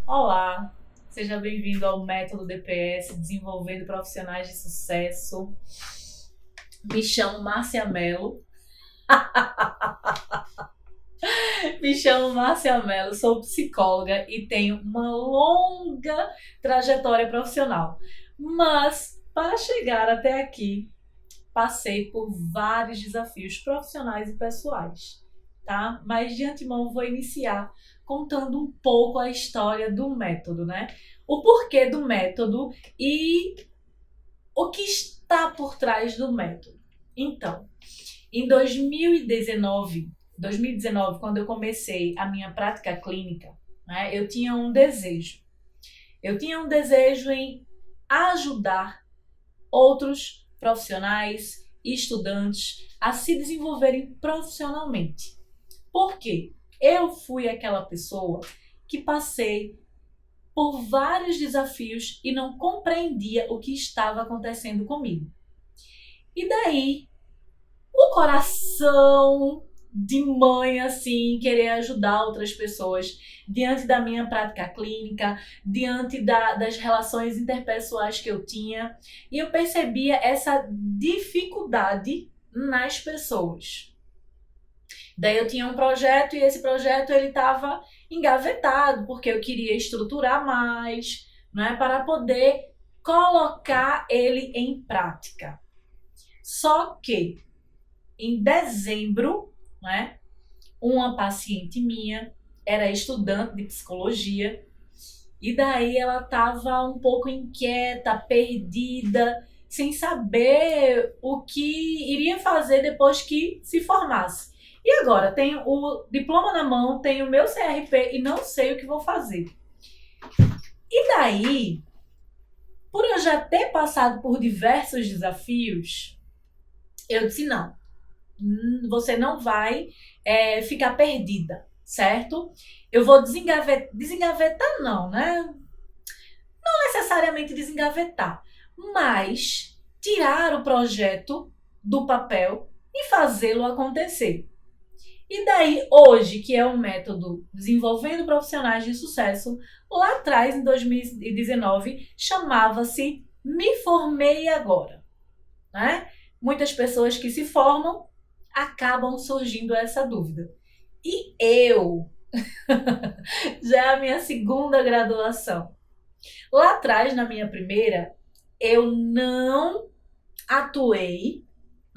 Olá, seja bem-vindo ao Método DPS, desenvolvendo profissionais de sucesso. Me chamo Márcia Mello. Sou psicóloga e tenho uma longa trajetória profissional. Mas, para chegar até aqui, passei por vários desafios profissionais e pessoais, tá? Mas de antemão vou iniciar contando um pouco a história do método, né? O porquê do método e o que está por trás do método. Então, em 2019, quando eu comecei a minha prática clínica, né, eu tinha um desejo. Eu tinha um desejo em ajudar outros profissionais e estudantes a se desenvolverem profissionalmente. Por quê? Eu fui aquela pessoa que passei por vários desafios e não compreendia o que estava acontecendo comigo. E daí, o coração de mãe, assim, querer ajudar outras pessoas diante da minha prática clínica, diante das relações interpessoais que eu tinha, e eu percebia essa dificuldade nas pessoas. Daí eu tinha um projeto e esse projeto ele estava engavetado, porque eu queria estruturar mais, né, para poder colocar ele em prática. Só que em dezembro, né, uma paciente minha era estudante de psicologia e daí ela estava um pouco inquieta, perdida, sem saber o que iria fazer depois que se formasse. E agora, tenho o diploma na mão, tenho o meu CRP e não sei o que vou fazer. E daí, por eu já ter passado por diversos desafios, eu disse, não, você não vai ficar perdida, certo? Eu vou desengavetar não, né? Não necessariamente desengavetar, mas tirar o projeto do papel e fazê-lo acontecer. E daí, hoje, que é o método Desenvolvendo Profissionais de Sucesso, lá atrás, em 2019, chamava-se Me Formei Agora, né? Muitas pessoas que se formam acabam surgindo essa dúvida. E eu, já é a minha segunda graduação. Lá atrás, na minha primeira, eu não atuei,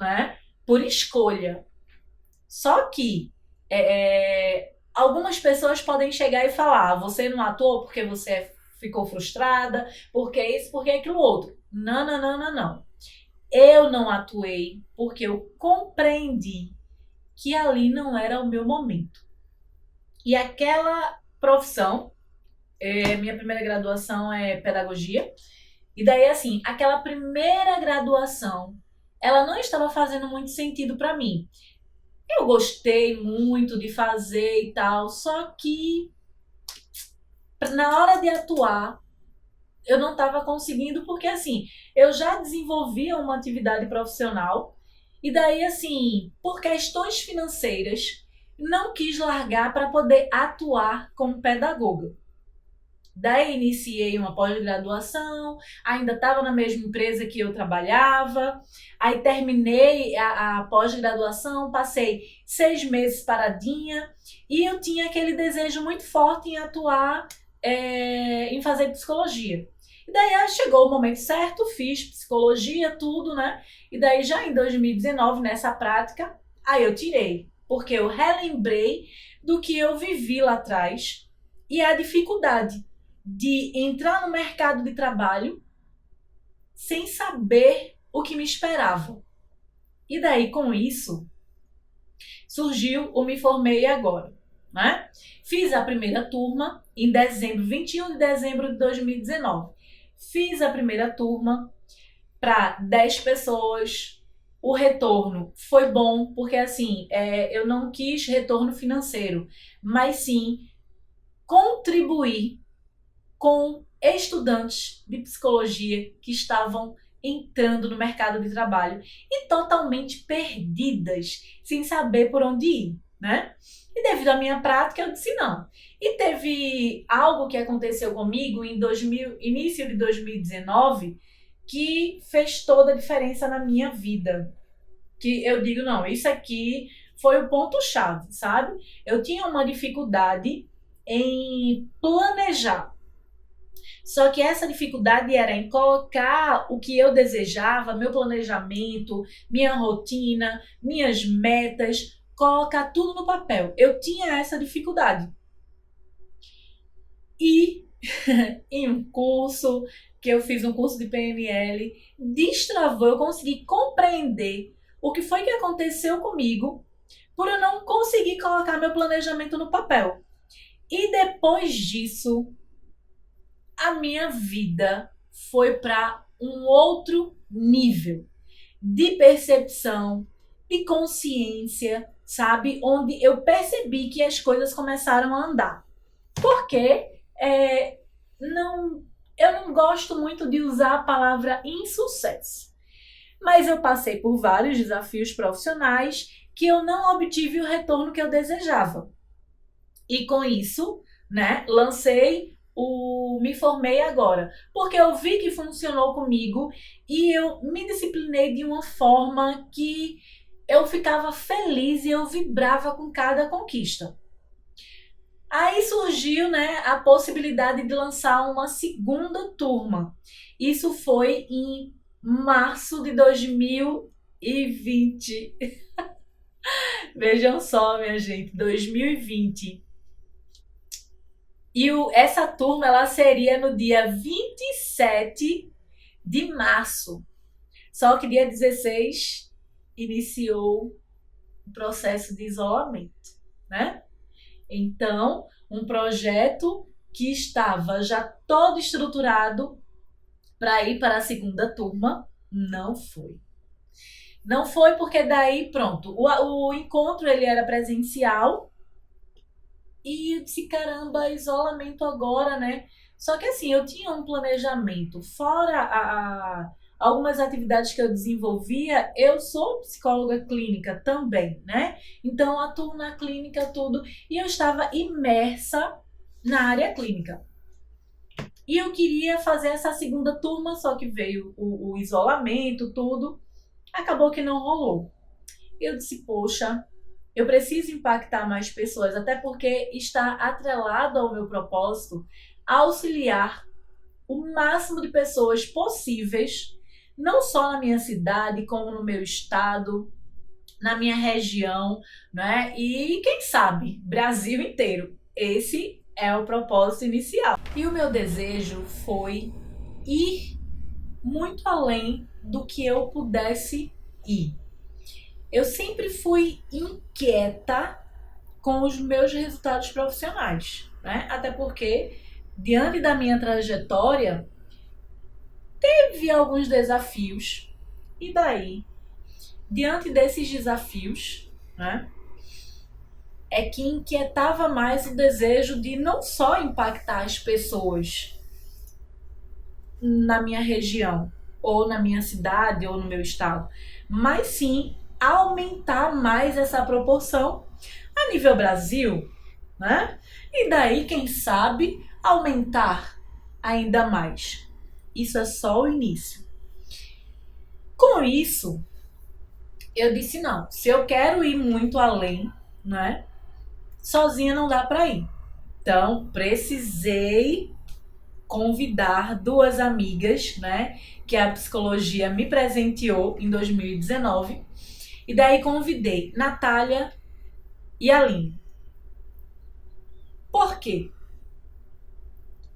né, por escolha. Só que algumas pessoas podem chegar e falar: você não atuou porque você ficou frustrada, porque isso, porque aquilo outro. Não, não, não, não, não. Eu não atuei porque eu compreendi que ali não era o meu momento. E aquela profissão, minha primeira graduação é pedagogia, e daí assim, aquela primeira graduação, ela não estava fazendo muito sentido para mim. Eu gostei muito de fazer e tal, só que na hora de atuar, eu não estava conseguindo, porque assim, eu já desenvolvia uma atividade profissional, e daí assim, por questões financeiras, não quis largar para poder atuar como pedagoga. Daí iniciei uma pós-graduação, ainda estava na mesma empresa que eu trabalhava, aí terminei a pós-graduação, passei 6 meses paradinha e eu tinha aquele desejo muito forte em atuar, em fazer psicologia. E daí chegou o momento certo, fiz psicologia, tudo, né? E daí já em 2019, nessa prática, aí eu tirei, porque eu relembrei do que eu vivi lá atrás e a dificuldade de entrar no mercado de trabalho sem saber o que me esperava. E daí, com isso, surgiu o Me Formei Agora, né? Fiz a primeira turma em dezembro, 21 de dezembro de 2019. Fiz a primeira turma para 10 pessoas. O retorno foi bom, porque assim, eu não quis retorno financeiro, mas sim contribuir com estudantes de psicologia que estavam entrando no mercado de trabalho e totalmente perdidas, sem saber por onde ir. né? E devido à minha prática, eu disse não. E teve algo que aconteceu comigo em início de 2019 que fez toda a diferença na minha vida. Que eu digo, não, isso aqui foi o ponto-chave, sabe? Eu tinha uma dificuldade em planejar. Só que essa dificuldade era em colocar o que eu desejava, meu planejamento, minha rotina, minhas metas, colocar tudo no papel. Eu tinha essa dificuldade. E em um curso, que eu fiz um curso de PNL, destravou, eu consegui compreender o que foi que aconteceu comigo por eu não conseguir colocar meu planejamento no papel. E depois disso, a minha vida foi para um outro nível de percepção, de consciência, sabe? Onde eu percebi que as coisas começaram a andar. Porque eu não gosto muito de usar a palavra insucesso. Mas eu passei por vários desafios profissionais que eu não obtive o retorno que eu desejava. E com isso, né, me formei agora, porque eu vi que funcionou comigo e eu me disciplinei de uma forma que eu ficava feliz e eu vibrava com cada conquista. Aí surgiu, né, a possibilidade de lançar uma segunda turma. Isso foi em março de 2020. Vejam só, minha gente, 2020. E essa turma ela seria no dia 27 de março. Só que dia 16 iniciou o processo de isolamento, né? Então, um projeto que estava já todo estruturado para ir para a segunda turma, não foi. Não foi porque daí, pronto, o encontro ele era presencial e eu disse, caramba, isolamento agora, né? Só que assim, eu tinha um planejamento, fora algumas atividades que eu desenvolvia, eu sou psicóloga clínica também, né? Então, atuo na clínica, tudo, e eu estava imersa na área clínica. E eu queria fazer essa segunda turma, só que veio o isolamento, tudo, acabou que não rolou. Eu disse, poxa, eu preciso impactar mais pessoas, até porque está atrelado ao meu propósito auxiliar o máximo de pessoas possíveis, não só na minha cidade, como no meu estado, na minha região, né? E quem sabe, Brasil inteiro. Esse é o propósito inicial. E o meu desejo foi ir muito além do que eu pudesse ir. Eu sempre fui inquieta com os meus resultados profissionais, né? Até porque, diante da minha trajetória, teve alguns desafios. E daí, diante desses desafios, né, é que inquietava mais o desejo de não só impactar as pessoas na minha região, ou na minha cidade, ou no meu estado, mas sim aumentar mais essa proporção a nível Brasil, né? E daí, quem sabe, aumentar ainda mais. Isso é só o início. Com isso, eu disse não, se eu quero ir muito além, né? Sozinha não dá para ir. Então, precisei convidar duas amigas, né, que a psicologia me presenteou em 2019. E daí convidei Natália e Aline. Por quê?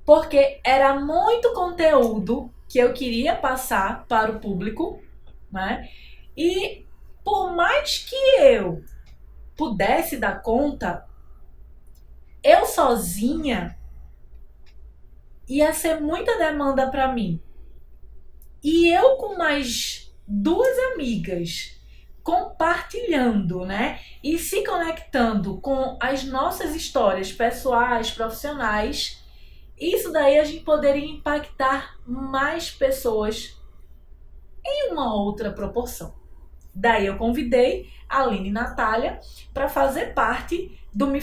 Porque era muito conteúdo que eu queria passar para o público, né? E por mais que eu pudesse dar conta, eu sozinha ia ser muita demanda para mim. E eu com mais duas amigas compartilhando, né? E se conectando com as nossas histórias pessoais, profissionais, isso daí a gente poderia impactar mais pessoas em uma outra proporção. Daí eu convidei a Aline e Natália para fazer parte Me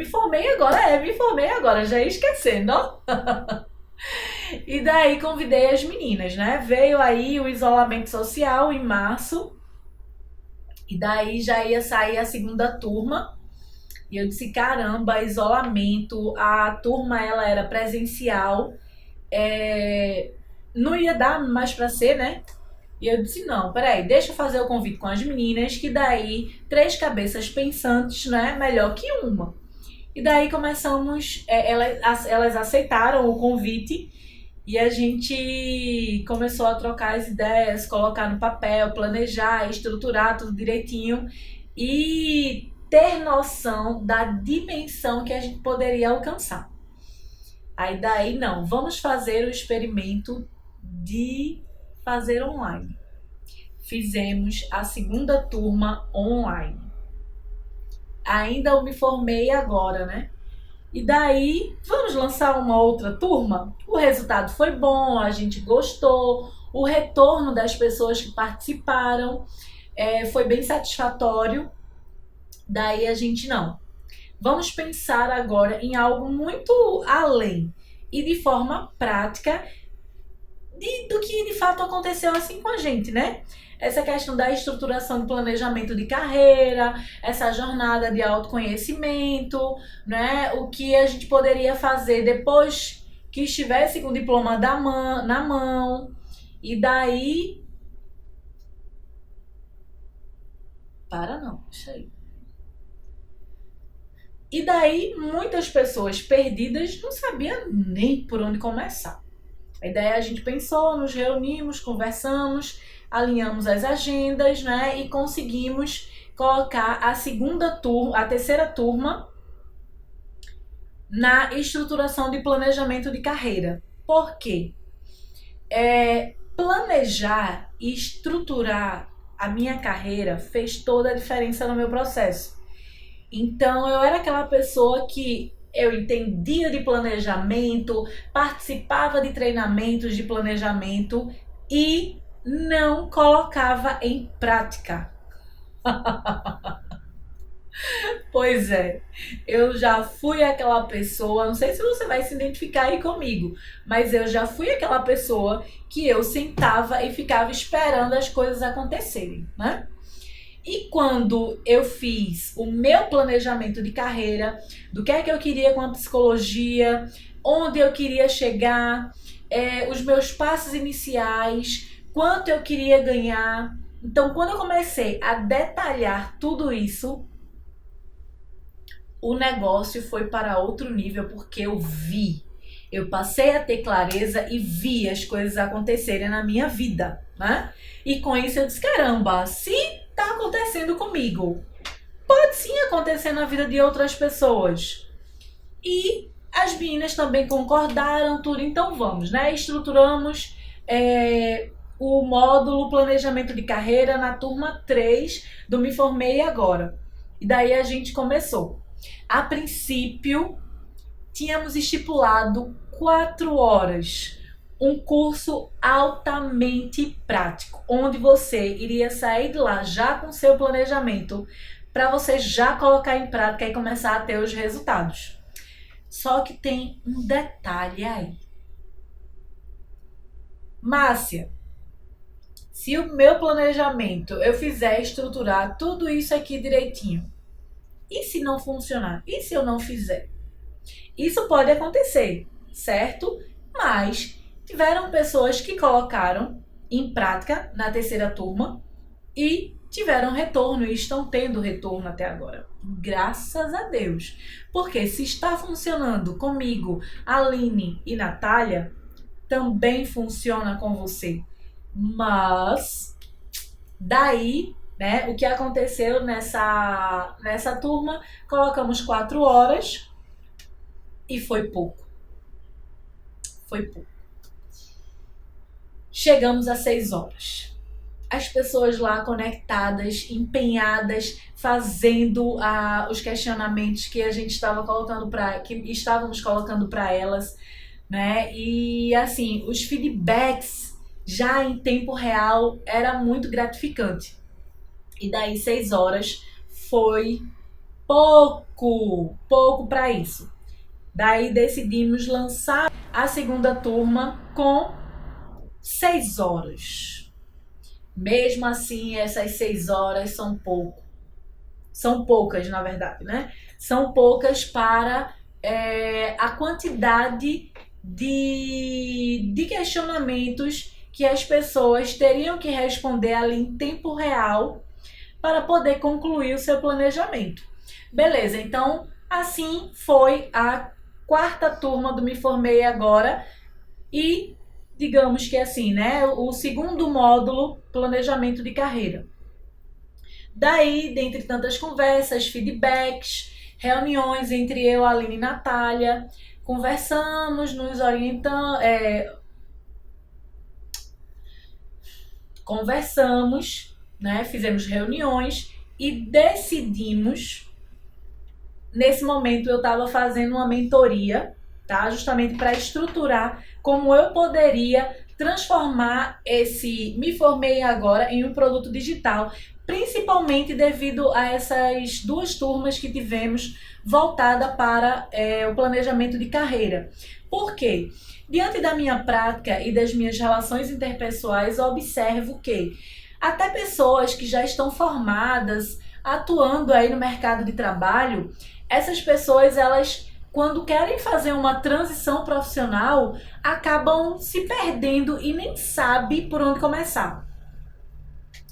formei agora, já ia esquecendo, ó. E daí convidei as meninas, né? Veio aí o isolamento social em março, e daí já ia sair a segunda turma. E eu disse, caramba, isolamento, a turma ela era presencial, não ia dar mais para ser, né? E eu disse, não, peraí, deixa eu fazer o convite com as meninas, que daí 3 cabeças pensantes, né, melhor que uma. E daí começamos, elas aceitaram o convite e a gente começou a trocar as ideias, colocar no papel, planejar, estruturar tudo direitinho e ter noção da dimensão que a gente poderia alcançar. Aí daí, não, vamos fazer o experimento de fazer online. Fizemos a segunda turma online. Ainda eu me formei agora, né? E daí, vamos lançar uma outra turma? O resultado foi bom, a gente gostou, o retorno das pessoas que participaram foi bem satisfatório. Daí a gente, não. Vamos pensar agora em algo muito além e de forma prática do que de fato aconteceu assim com a gente, né? Essa questão da estruturação do planejamento de carreira, essa jornada de autoconhecimento, né? O que a gente poderia fazer depois que estivesse com o diploma na mão. E daí... deixa aí. E daí muitas pessoas perdidas não sabiam nem por onde começar. A ideia, a gente pensou, nos reunimos, conversamos, alinhamos as agendas, né? E conseguimos colocar a terceira turma na estruturação de planejamento de carreira. Por quê? Planejar e estruturar a minha carreira fez toda a diferença no meu processo. Então, eu era aquela pessoa que eu entendia de planejamento, participava de treinamentos de planejamento e não colocava em prática. Pois é, eu já fui aquela pessoa, não sei se você vai se identificar aí comigo, mas eu já fui aquela pessoa que eu sentava e ficava esperando as coisas acontecerem, né? E quando eu fiz o meu planejamento de carreira, do que é que eu queria com a psicologia, onde eu queria chegar, os meus passos iniciais, quanto eu queria ganhar. Então, quando eu comecei a detalhar tudo isso, o negócio foi para outro nível, porque eu passei a ter clareza e vi as coisas acontecerem na minha vida, né? E com isso eu disse, caramba, se tá acontecendo comigo, pode sim acontecer na vida de outras pessoas. E as meninas também concordaram, tudo, então vamos, né? Estruturamos o módulo planejamento de carreira na turma 3 do Me Formei Agora. E daí a gente começou. A princípio, tínhamos estipulado 4 horas, um curso altamente prático, onde você iria sair de lá já com seu planejamento, para você já colocar em prática e começar a ter os resultados. Só que tem um detalhe aí. Márcia, se o meu planejamento eu fizer estruturar tudo isso aqui direitinho, e se não funcionar? E se eu não fizer? Isso pode acontecer, certo? Mas tiveram pessoas que colocaram em prática na terceira turma e tiveram retorno e estão tendo retorno até agora. Graças a Deus. Porque se está funcionando comigo, Aline e Natália, também funciona com você. Mas daí, né, o que aconteceu nessa turma, colocamos 4 horas e foi pouco. Foi pouco. Chegamos a 6 horas. As pessoas lá conectadas, empenhadas, fazendo os questionamentos que a gente estava que estávamos colocando para elas, né? E assim, os feedbacks já em tempo real era muito gratificante. E daí 6 horas foi pouco para isso. Daí decidimos lançar a segunda turma com 6 horas. Mesmo assim, essas 6 horas são pouco. São poucas, na verdade, né? São poucas para a quantidade de questionamentos que as pessoas teriam que responder ali em tempo real para poder concluir o seu planejamento. Beleza, então assim foi a quarta turma do Me Formei Agora e digamos que assim, né, o segundo módulo, planejamento de carreira. Daí, dentre tantas conversas, feedbacks, reuniões entre eu, Aline e Natália, conversamos, nos orientamos, né, fizemos reuniões e decidimos. Nesse momento eu estava fazendo uma mentoria, tá? Justamente para estruturar como eu poderia transformar esse Me Formei Agora em um produto digital, principalmente devido a essas duas turmas que tivemos voltada para o planejamento de carreira. Por quê? Diante da minha prática e das minhas relações interpessoais, eu observo que até pessoas que já estão formadas, atuando aí no mercado de trabalho, essas pessoas, elas, quando querem fazer uma transição profissional, acabam se perdendo e nem sabem por onde começar.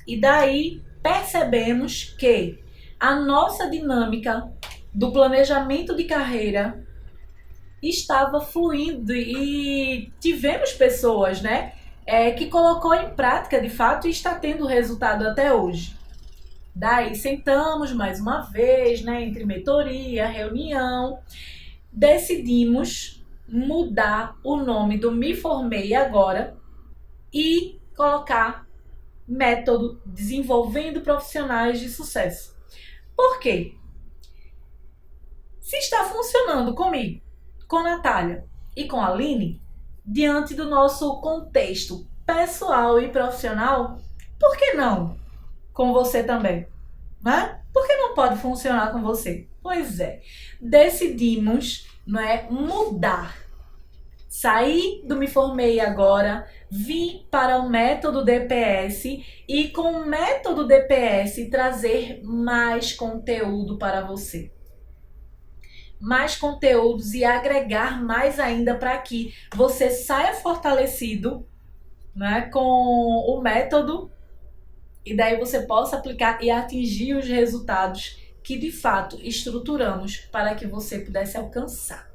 E daí percebemos que a nossa dinâmica do planejamento de carreira estava fluindo e tivemos pessoas, né, que colocou em prática de fato e está tendo resultado até hoje. Daí sentamos mais uma vez, né, entre mentoria, reunião, decidimos mudar o nome do Me Formei Agora e colocar método Desenvolvendo Profissionais de Sucesso. Por quê? Se está funcionando comigo, com a Natália e com a Aline, diante do nosso contexto pessoal e profissional, por que não com você também? Né? Por que não pode funcionar com você? Pois é, decidimos, não é, mudar. Saí do Me Formei Agora, vim para o método DPS e com o método DPS trazer mais conteúdo para você. Mais conteúdos e agregar mais ainda para que você saia fortalecido, né, com o método e daí você possa aplicar e atingir os resultados que de fato estruturamos para que você pudesse alcançar.